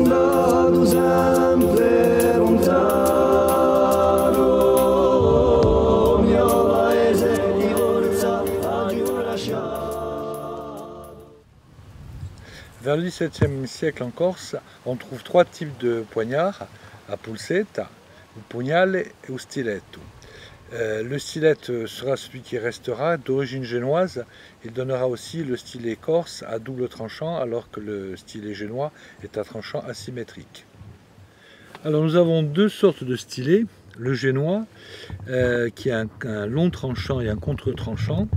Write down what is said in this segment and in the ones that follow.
andato sempre lontano, mio paese di forza aggiù lasciato. Vers le XVIIe siècle en Corse, on trouve trois types de poignards, à pulsetta, au pugnale et au stiletto. Le stylet sera celui qui restera, d'origine génoise. Il donnera aussi le stylet corse à double tranchant, alors que le stylet génois est à tranchant asymétrique. Alors nous avons deux sortes de stylets. Le génois, qui a un long tranchant et un contre-tranchant.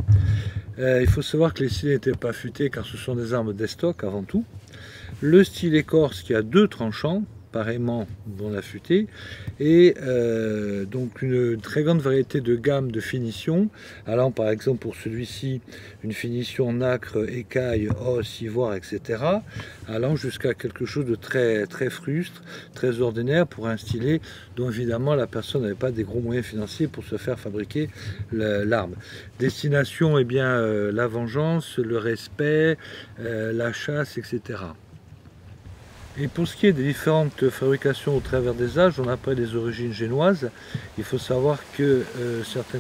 Il faut savoir que les stylets n'étaient pas affûtés car ce sont des armes d'estoc avant tout. Le stylet corse qui a deux tranchants, pareillement non affûtés, et donc une très grande variété de gammes de finitions, allant par exemple pour celui-ci une finition nacre, écaille, os, ivoire, etc., allant jusqu'à quelque chose de très, très frustre, très ordinaire pour un stylet dont évidemment la personne n'avait pas des gros moyens financiers pour se faire fabriquer l'arme. Destination, eh bien, la vengeance, le respect, la chasse, etc. Et pour ce qui est des différentes fabrications au travers des âges, on appelle les origines génoises. Il faut savoir que certains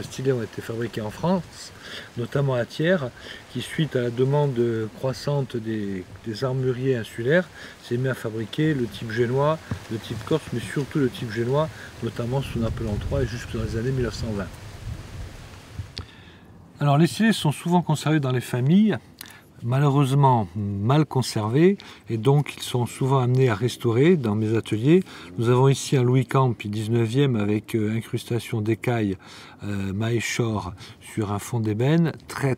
stylets ont été fabriqués en France, notamment à Thiers, qui suite à la demande croissante des armuriers insulaires, s'est mis à fabriquer le type génois, le type corse, mais surtout le type génois, notamment sous Napoléon III et jusque dans les années 1920. Alors les stylets sont souvent conservés dans les familles, malheureusement mal conservés, et donc ils sont souvent amenés à restaurer dans mes ateliers. Nous avons ici un Louis Campi 19e avec incrustation d'écailles maéchor sur un fond d'ébène très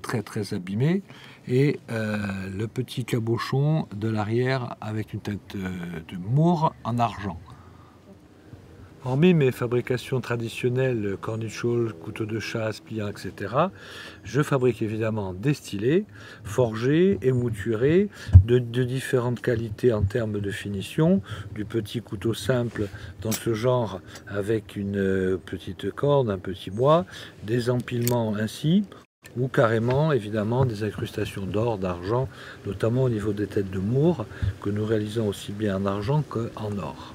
abîmé, et le petit cabochon de l'arrière avec une tête de Moore en argent. Hormis mes fabrications traditionnelles, cornichons, couteaux de chasse, pliants, etc., je fabrique évidemment des stylets, forgés, émouturés, de différentes qualités en termes de finition, du petit couteau simple dans ce genre avec une petite corde, un petit bois, des empilements ainsi, ou carrément évidemment des incrustations d'or, d'argent, notamment au niveau des têtes de Moore, que nous réalisons aussi bien en argent qu'en or.